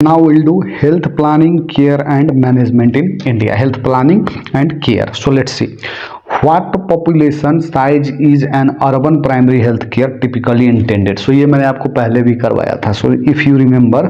Now we'll do health planning, care and management in India. Health planning and care. So let's see. What population size is an urban primary health care typically intended? So ये मैंने आपको पहले भी करवाया था. So if you remember,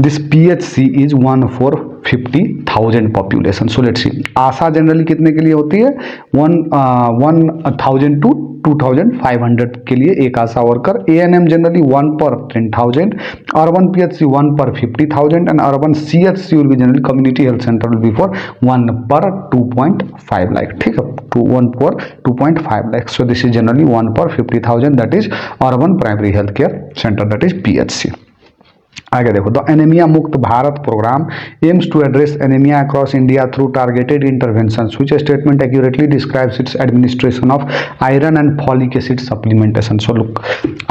this PHC is 1 for 50,000 population. So let's see. Asha generally कितने के लिए होती है? 1,000 to 2,500 के लिए एक ASHA worker. ANM generally 1 per 10,000. Urban PHC 1 per 50,000 and urban CHC will be generally community health center will be for 1 per 2.5 lakh. ठीक है, 1 per 2.5 lakh. So this is generally 1 per 50,000, that is urban primary health care center, that is PHC. आगे देखो, the anaemia Mukt Bharat programme aims to address anaemia across India through targeted interventions. Which statement accurately describes its administration of iron and folic acid supplementation. So look,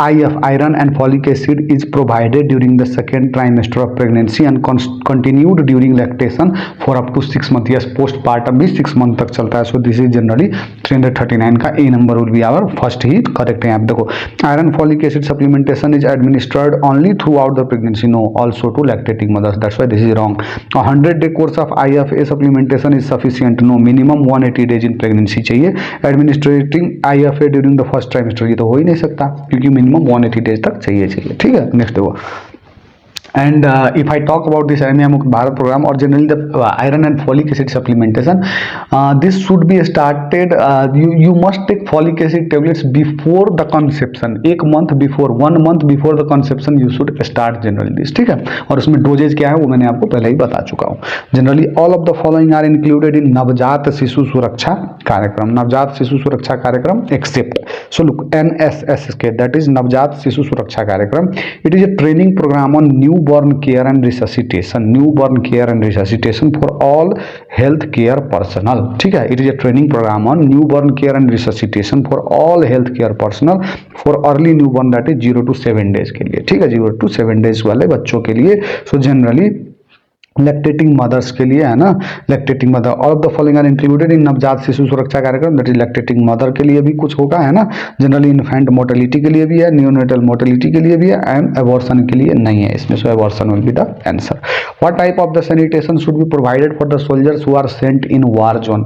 IF, iron and folic acid, is provided during the second trimester of pregnancy and continued during lactation for up to 6 months. Yes, postpartum भी 6 month तक चलता है. So this is generally 339 का A number will be our first he correct है. आप देखो, iron folic acid supplementation is administered only throughout the pregnancy. No, also to lactating mothers. That's why this is wrong. A 100-day course of IFA supplementation is sufficient. No, minimum 180 days in pregnancy चाहिए. Administrating IFA during the first trimester ये तो हो ही नहीं सकता, क्योंकि minimum 180 days तक चाहिए. ठीक है, नेक्स्ट देखो. And if I talk about this Anemia Mukt Bharat program, or generally the iron and folic acid supplementation, this should be started. You must take folic acid tablets before the conception. 1 month before, 1 month before the conception you should start generally this. ठीक है, और उसमें doses क्या है वो मैंने आपको पहले ही बता चुका हूँ. Generally all of the following are included in Navjaat Shishu Suraksha Karyakram. Navjaat Shishu Suraksha Karyakram except. So look, NSSK, that is नवजात शिशु सुरक्षा कार्यक्रम. It is a training program on newborn care and resuscitation. Newborn care and resuscitation for all health care personnel. ठीक है, it is a training program on newborn care and resuscitation for all health care personnel for early newborn, that is 0 to 7 days के लिए. ठीक है, 0 to 7 days वाले बच्चों के लिए. So generally लैक्टेटिंग मदर्स के लिए है ना, lactating mother. All of the following are included in Navjaat Shishu Suraksha कार्यक्रम. दैट इज लैक्टेटिंग मदर के लिए भी कुछ होगा, है ना. जनरली इन्फेंट मोर्टेलिटी के लिए भी है, नियोनेटल मोर्टेलिटी के लिए भी है, एंड एबॉर्शन के लिए नहीं है इसमें. So abortion will be the answer. What type of the sanitation should be provided for the soldiers who are sent in war zone.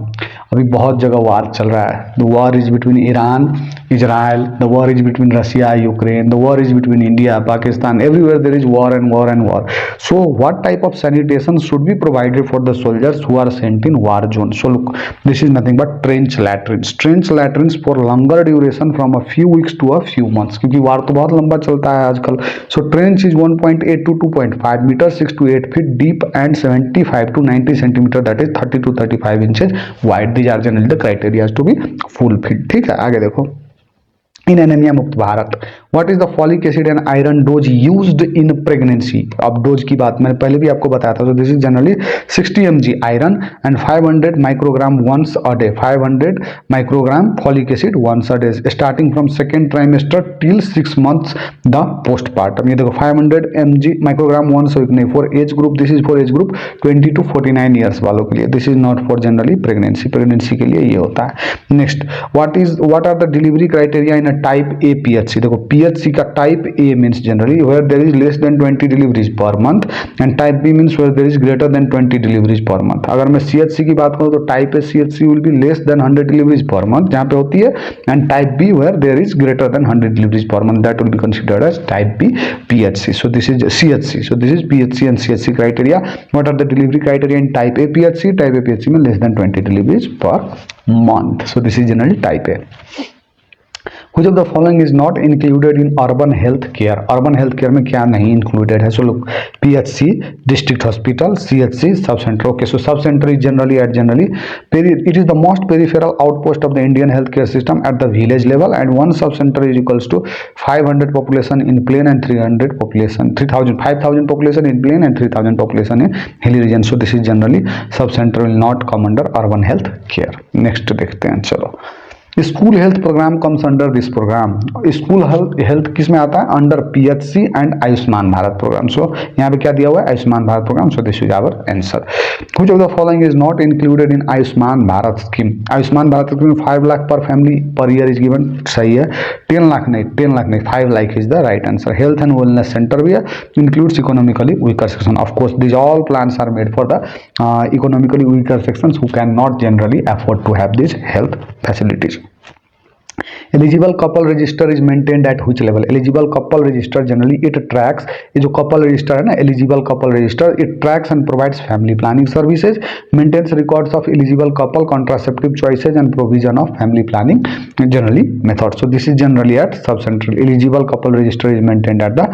अभी बहुत जगह वार चल रहा है. The war is between Iran, Israel, the war is between Russia, Ukraine, the war is between India, Pakistan. Everywhere there is war and war and war. So what type of sanitation should be provided for the soldiers who are sent in war zone. So look, this is nothing but trench latrines. Trench latrines for longer duration from a few weeks to a few months, क्योंकि वार तो बहुत लंबा चलता है आजकल. So trench is 1.8 to 2.5 meters, 6 to 8 feet deep and 75 to 90 centimeter, that is 30 to 35 inches wide. These are generally the criteria to be fulfilled. ठीक है, आगे देखो. In anaemia Mukt Bharat, what is the folic acid and iron dose used in pregnancy. अब dose की बात मैंने पहले भी आपको बताया था. तो this is generally 60 mg iron and 500 microgram once a day. 500 microgram folic acid once a day, starting from second trimester till 6 months the postpartum. ये देखो 500 mg माइक्रोग्राम वंस वीक नहीं. For age group, this is for age group 20 to 49 years वालों के लिए. This is not for generally pregnancy. Pregnancy के लिए ये होता है. Next, what are the delivery criteria in type A PHC. देखो PHC का type A means generally where there is less than 20 deliveries per month, and type B means where there is greater than 20 deliveries per month. अगर मैं CHC की बात करूं तो type A CHC will be less than 100 deliveries per month जहां पे होती है, and type B where there is greater than 100 deliveries per month, that will be considered as type B PHC. So this is CHC. So this is PHC and CHC criteria. What are the delivery criteria in type A PHC. Type A PHC में less than 20 deliveries per month. So this is generally type A. Which of the following is not included in urban health care? Urban health care में क्या नहीं included है? So look, PHC, district hospital, CHC, sub center. Okay, so sub center is generally it is the most peripheral outpost of the Indian healthcare system at the village level, and one sub center is equals to 500 population in plain and 300 population, 5,000 population in plain and 3,000 population in hilly region. So this is generally sub center will not come under urban health care. Next देखते हैं, चलो. School health program comes under this program. School health किस में आता है? Under PHC and Ayushman Bharat program. So यहाँ पे क्या दिया हुआ है? Ayushman Bharat program. So this is our answer. Which of the following is not included in Ayushman Bharat scheme? Ayushman Bharat scheme 5 lakh per family per year is given. सही है। 10 लाख नहीं, 5 lakh is the right answer. Health and wellness centre भी है, includes economically weaker section. Of course these all plans are made for the economically weaker sections who cannot generally afford to have these health facilities. Eligible couple register is maintained at which level? Eligible couple register generally it tracks, ये जो couple register है ना, eligible couple register, it tracks and provides family planning services, maintains records of eligible couple, contraceptive choices and provision of family planning generally method. So this is generally at sub center. Eligible couple register is maintained at the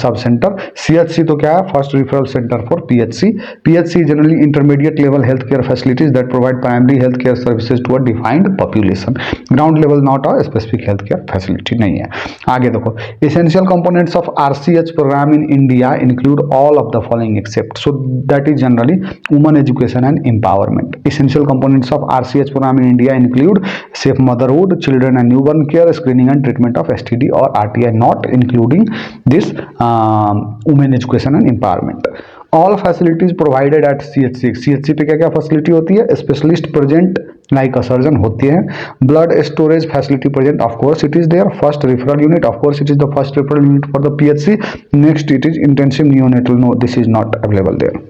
sub center. CHC तो क्या है? First referral center for PHC. PHC generally intermediate level healthcare facilities that provide primary healthcare services to a defined population. Ground level not a specific health care facility नहीं है। आगे देखो, essential components of RCH program in India include all of the following except. So that is generally woman education and empowerment. Essential components of RCH program in India include safe motherhood, children and newborn care, screening and treatment of STD और RTI, not including this women education and empowerment. All facilities provided at CHC. CHC पे क्या क्या facility होती है? Specialist present like a surgeon होती है। Blood storage facility present, of course it is there. First referral unit, of course it is the first referral unit for the PHC. Next it is intensive neonatal, no this is not available there.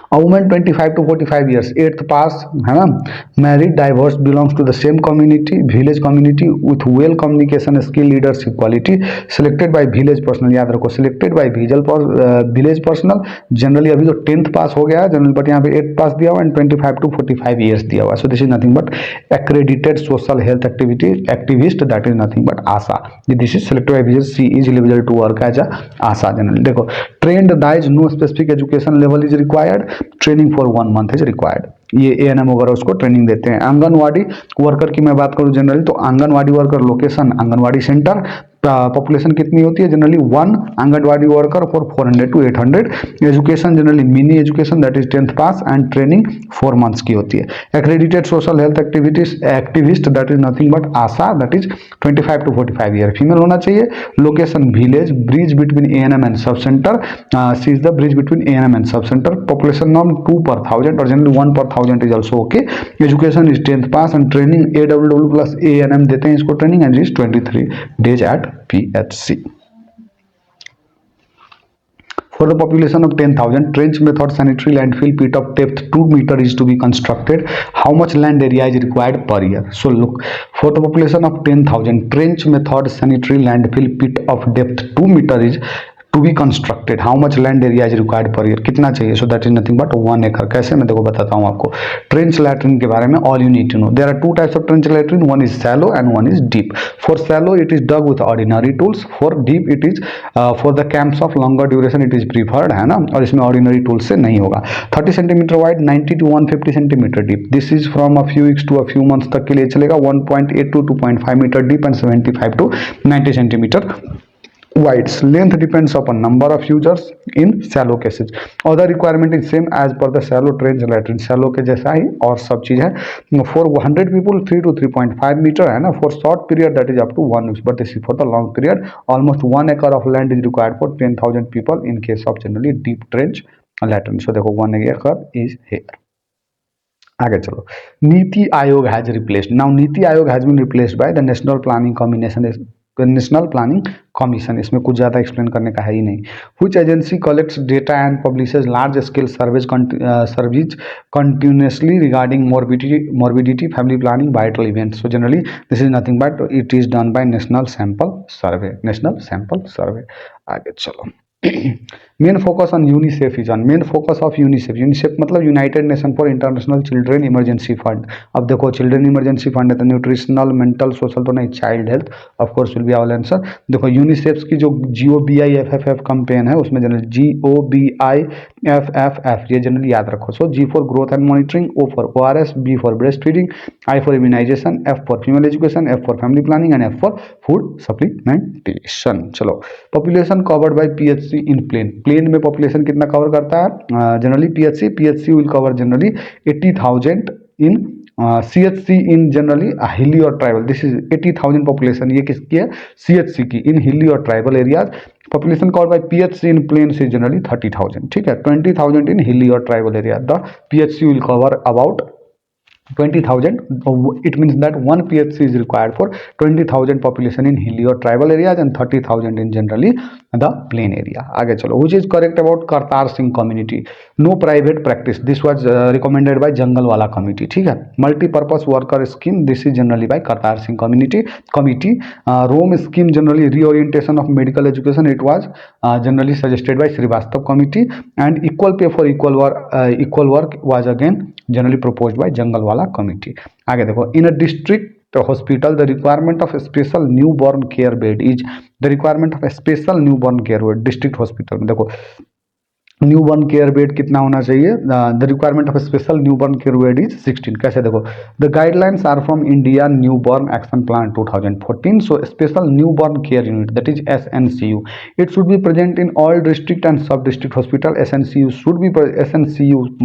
A woman 25 to 45 years, 8th pass, है ना, married, divorced, belongs to the same community, village community with well communication skill, leadership quality, selected by village personnel। याद रखो, selected by village personnel। Generally अभी तो 10th पास हो गया है general, but यहाँ पे 8th पास दिया हुआ एंड 25 to 45 years दिया हुआ है। सो this is nothing but accredited social health activist, that is nothing but ASA। This is selected by village, she is eligible to work as a ASA generally. देखो, trained dies, no specific education level is required, training for 1 month is required. ये ANM वगैरह उसको training देते हैं। Anganwadi worker की मैं बात करूं जनरली, तो anganwadi worker location anganwadi centre. Population कितनी होती है? Generally 1 anganwadi worker for 400 to 800। Education generally mini education, that is 10th pass, and training 4 months की होती है। Accredited social health activist, that is nothing but ASHA, that is 25 to 45 year, female होना चाहिए। Location village, bridge between ANM and sub centre, she is the bridge between ANM and sub centre. Population norm 2 per 1000 और generally 1 per 1000 is also okay. Education is 10th pass and training AWW plus ANM देते हैं इसको training, and is 23 days at PHC. For the population of 10,000, trench method sanitary landfill pit of depth 2 meter is to be constructed. How much land area is required per year? So look, for the population of 10,000, trench method sanitary landfill pit of depth 2 meter is to be constructed. How much land area is required per year? कितना चाहिए? So that is nothing but 1 acre। कैसे? मैं देखो बताता हूँ आपको। Trench latrine के बारे में all you need to know, there are 2 types of trench latrine, one is shallow and one is deep. For shallow it is dug with ordinary tools, for deep it is for the camps of longer duration it is preferred, है ना, और इसमें ordinary tools से नहीं होगा। 30 centimetre wide, 90 to 150 centimetre deep. This is from a few weeks to a few months तक के लिए चलेगा। 1.8 to 2.5 metre deep and 75 to 90 centimetre wides. Length depends upon number of users in shallow cases. Other requirement is same as per the shallow trench latrine, shallow के जैसा ही और सब चीज है। For 100 people 3 to 3.5 meter है ना। For short period that is up to 1 week, but this is for the long period almost 1 acre of land is required for 10,000 people in case of generally deep trench latrine. So देखो 1 acre is here. आगे चलो, नीति Aayog has replaced. Now NITI Aayog has been replaced by the national planning commission. इसमें कुछ ज़्यादा explain करने का है ही नहीं। Which agency collects data and publishes large scale surveys continuously regarding morbidity family planning vital event. So generally this is nothing but it is done by national sample survey. आगे चलो, main focus on UNICEF is on. Main focus of UNICEF मतलब united nation for international children emergency fund. अब देखो children emergency fund है तो nutritional mental social तो नहीं, child health of course will be our answer. देखो UNICEF की जो GOBIFFF कैंपेन है उसमें जनरल GOBIFFF ये जनरली याद रखो। So G for growth and monitoring, O for ORS, B for breast feeding, I for immunisation, F for female education, F for family planning and F for food supplementation. चलो, population covered by PHC in plain में population कितना cover करता है? Generally PHC will cover generally 80,000 in CHC in generally hilly or tribal, this is 80,000 population, ये किसकी है? CHC की, in hilly or tribal areas. Population covered by PHC in plains is generally 30,000. ठीक है, 20,000 in hilly or tribal area. The PHC will cover about 20,000. It means that one PHC is required for 20,000 population in hilly or tribal areas and 30,000 in generally the plain area. आगे चलो, which is correct about Kartar Singh community? No private practice. This was recommended by Jangalwala committee. ठीक है, multi-purpose worker scheme. This is generally by Kartar Singh committee. Rome scheme generally reorientation of medical education. It was generally suggested by Srivastav committee. And equal pay for equal work was again generally proposed by Jangalwala committee. आगे देखो, in a district hospital the requirement of a special newborn care bed is the requirement of a special newborn care bed. district hospital में देखो newborn care bed कितना होना चाहिए? The requirement of special newborn care bed is 16. कैसे देखो, the guidelines are from India newborn action plan 2014. So special newborn care unit, that is SNCU, it should be present in all district and sub district hospital. SNCU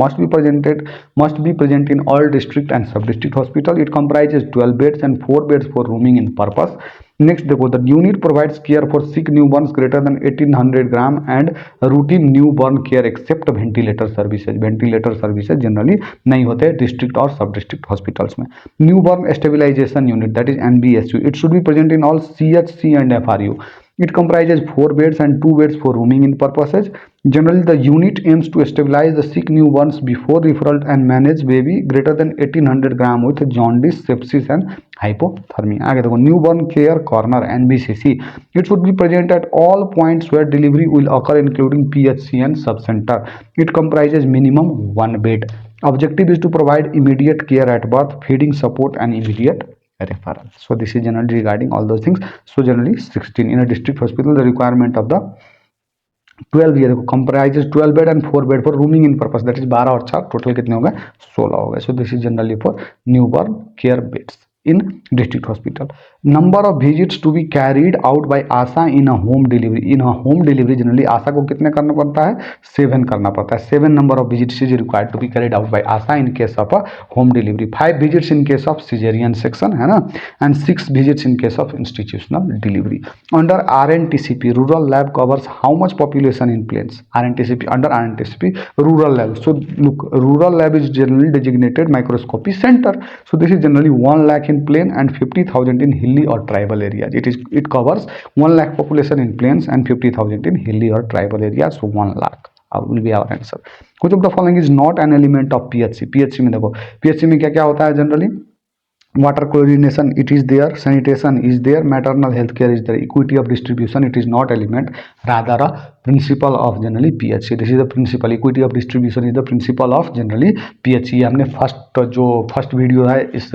must be present in all district and sub district hospital. It comprises 12 beds and 4 beds for rooming in purpose. Next देखो, the unit provides care for sick newborns greater than 1800 gram and routine newborn care except ventilator services. Ventilator services generally नहीं होते district और सब district hospitals में. Newborn stabilisation unit, that is NBSU, it should be present in all CHC and FRU. It comprises 4 beds and 2 beds for rooming in purposes. Generally, the unit aims to stabilize the sick newborns before referral and manage baby greater than 1800 gram with jaundice, sepsis and hypothermia. आगे देखो, newborn care corner NBCC. It should be present at all points where delivery will occur, including PHC and subcenter. It comprises minimum 1 bed. Objective is to provide immediate care at birth, feeding support and immediate referral. So this is generally regarding all those things. So generally 16 in a district hospital, the requirement of the 12 ये देखो comprises 12 bed and 4 bed for rooming in purpose, that is 12 और 4 total कितने हो गए? 16 हो गए. So this is generally for newborn care beds in district hospital. Number of visits to be carried out by ASA in a home delivery. In a home delivery generally ASA को कितने करना पड़ता है? 7 करना पड़ता है. 7 number of visits is required to be carried out by ASA in case of a home delivery. 5 visits in case of cesarean section है ना, and 6 visits in case of institutional delivery. Under RNTCP, rural lab covers how much population in plains? RNTCP, under RNTCP rural lab. So look, rural lab is generally designated microscopy center. So this is generally 1 lakh in plain and 50,000 in hilly or tribal areas. It covers 1 lakh population in plains and 50,000 in hilly or tribal areas. So 1 lakh will be our answer. Which of the following is not an element of PHC? PHC में देखो, PHC में क्या क्या होता है generally? Water chlorination, it is there. Sanitation is there. Maternal health care is there. Equity of distribution, it is not element, rather a principle of generally PHC. This is the principle. Equity of distribution is the principle of generally PHC. हमने first video है इस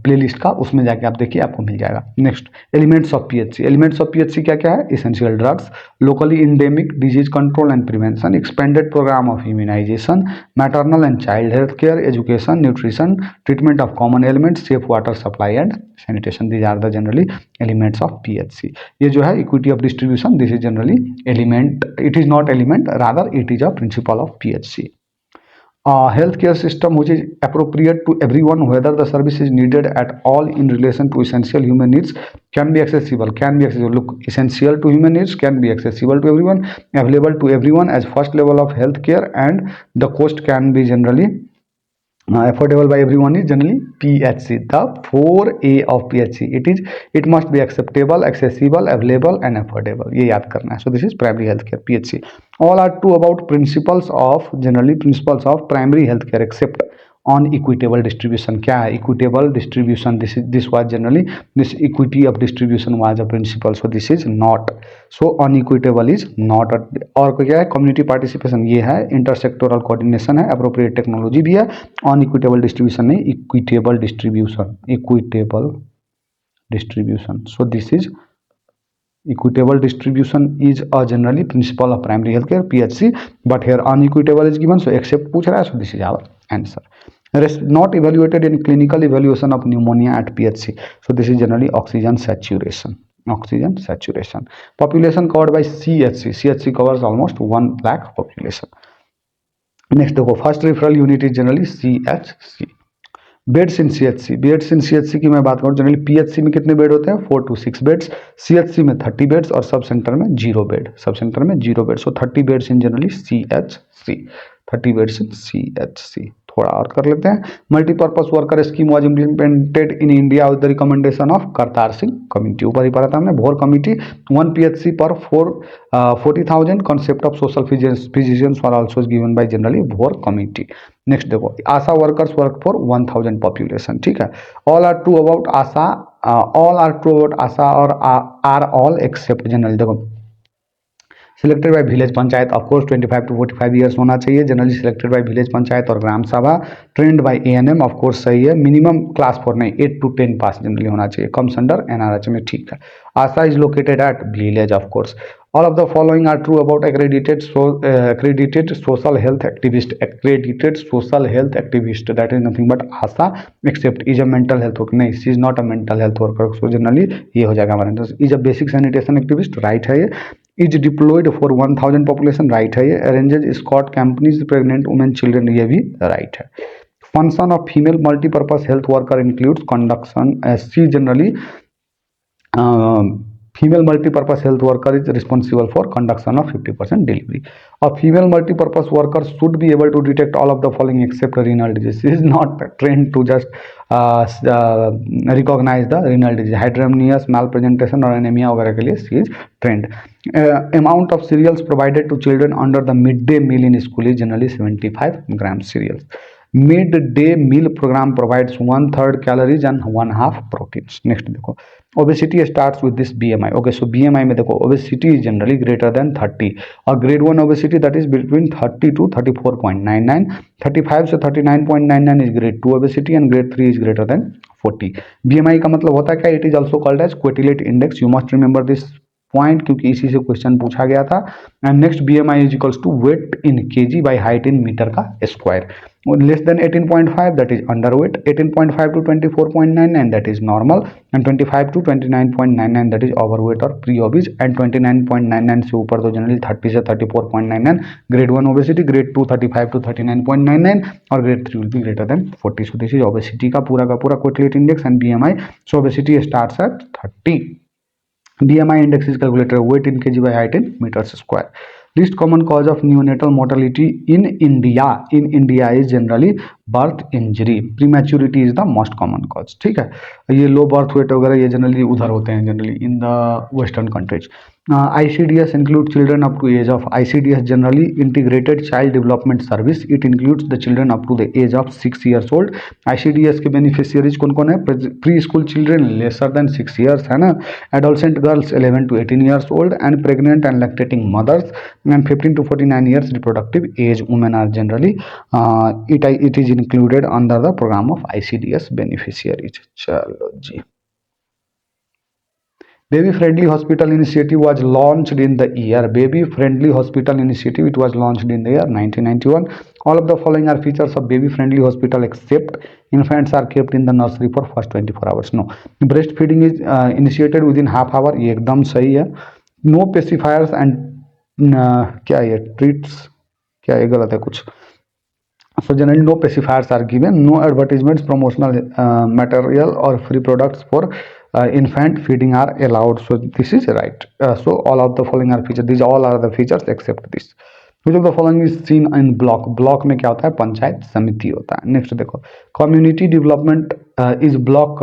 playlist का, उसमें जाके आप देखिए, आपको मिल जाएगा. Next, elements of PHC. Elements of PHC क्या क्या है? Essential drugs, locally endemic disease control and prevention, expanded programme of immunisation, maternal and child health care, education, nutrition, treatment of common elements, safe water supply and sanitation. These are the generally elements of PHC. ये जो है equity of distribution, this is generally element. It is not element, rather it is a principle of PHC. Healthcare system which is appropriate to everyone, whether the service is needed at all in relation to essential human needs, can be accessible. Look, essential to human needs can be accessible to everyone, available to everyone as first level of healthcare, and the cost can be generally affordable by everyone is generally PHC. The 4A of PHC, it must be acceptable, accessible, available and affordable. ये याद करना है. So this is primary healthcare, PHC. All are true about principles of primary healthcare except on equitable distribution. क्या है equitable distribution? This was generally, this equity of distribution was a principle. So this is not. So unequitable is not. और क्या है? community participation ये है, intersectoral coordination है, appropriate technology भी है. unequitable distribution नहीं, equitable distribution. So this is equitable distribution is a generally principle of primary healthcare, PHC, but here unequitable is given, so except पूछ रहा है, so this is our answer. Not evaluated in clinical evaluation of pneumonia at PHC. So this is generally oxygen saturation. Population covered by CHC. CHC covers almost 1 lakh population. Next देखो, first referral unit is generally CHC. Beds in CHC, beds in CHC की मैं बात करूँ, generally PHC में कितने bed होते हैं, 4 to 6 beds, CHC में 30 बेड्स और सब सेंटर में 0 बेड, सब सेंटर में 0 बेड। सो 30 बेड्स इन जनरली सीएचसी, 30 बेड्स इन सीएचसी। थोड़ा और कर लेते हैं। Multipurpose worker scheme was implemented in India with the recommendation of Kartar Singh committee, ऊपर ही पढ़ा था हमने, भोर कमिटी, 1 पीएचसी पर 40,000, concept of social physicians were also given by generally Bhore committee. Next देखो, ASHA workers work for 1000 population, ठीक है। All are true about ASHA, all are true about ASHA और आर ऑल एक्सेप्ट जनरल। देखो, selected by village panchayat, of course 25 to 45 years होना चाहिए, generally selected by village panchayat और Gram Sabha, trained by ANM, of course सही है, minimum class 4 नहीं 8 to 10 पास जनरली होना चाहिए, कम्स अंडर एनआरएच में, ठीक है। ASHA is located at village, of course. All of the following are true about accredited social health activist, accredited social health activist, that is nothing but Asha, except is a mental health worker, नहीं she is not a mental health worker, so generally ये हो जाएगा हमारे अंदर। is a basic sanitation activist, right है ये। Is deployed for 1000 population, right है ये। Arranges escort companies pregnant women children, ये भी राइट है। Function of female multipurpose health worker includes conduction, she generally female multi-purpose health worker is responsible for conduction of 50% delivery. A female multi-purpose worker should be able to detect all of the following except renal disease. She is not trained to just recognize the renal disease, hydramnios, malpresentation और anemia वगैरह के लिए she is trained. Amount of cereals provided to children under the midday meal in school is generally 75 grams cereals. Mid-day meal program provides 1/3 calories and 1/2 proteins. Next देखो, obesity starts with this BMI. Okay, so BMI में देखो, obesity is generally greater than 30 और grade 1 obesity that is between 30 to 34.99, 35 से 39.99 is grade 2 obesity and grade 3 is greater than 40. BMI का मतलब होता है क्या? It is also called as Quetelet index. You must remember this point क्योंकि इसी से क्वेश्चन पूछा गया था। And next BMI is equals to weight in KG by height in metre का square. Less than 18.5 that is under weight, 18.5 to 24.99 that is normal, and 25 to 29.99 that is over weight और pre obese, and 29.99 से ऊपर तो generally 30 से 34.99 grade 1 obesity, grade 2 35 to 39.99 और grade 3 will be greater than 40. So this is obesity का पूरा Quetelet index and BMI. So obesity starts at 30. BMI index is calculated weight in kg by height in meters square. Least common cause of neonatal mortality in India is generally birth injury. Prematurity is the most common cause. ठीक है, ये low birth weight वगैरह ये generally उधर होते हैं, generally in the western countries. ICDS include children up to age of, ICDS generally integrated child development service, it includes the children up to the age of 6 years old. ICDS के beneficiaries कौन कौन है? Pre school children lesser than 6 years है ना, adolescent girls 11 to 18 years old, and pregnant and lactating mothers, and 15 to 49 years reproductive age women are generally it is included under the program of ICDS beneficiaries. चलो जी. Baby Friendly Hospital Initiative was launched in the year, Baby Friendly Hospital Initiative, it was launched in the year 1991. All of the following are features of Baby Friendly Hospital except infants are kept in the nursery for first 24 hours. No. Breastfeeding is initiated within half hour, ये एकदम सही है. No pacifiers and क्या ये treats, क्या ये गलत है कुछ. So generally no pacifiers are given, no advertisements, promotional material or free products for infant feeding are allowed. So this is right. So all of the following are features, these all are the features except this. Which of the following is seen in block? Block में क्या होता है? पंचायत समिति होता है. Next देखो, community development is block,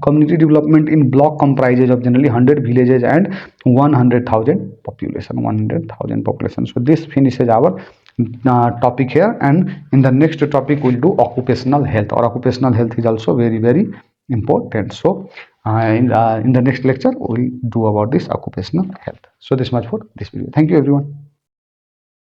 community development in block comprises of generally 100 villages and 100,000 population, 100,000 population. So this finishes our topic here, and in the next topic we'll do occupational health, or occupational health is also very very important. So in the next lecture we'll do about this occupational health. So this much for this video. Thank you everyone.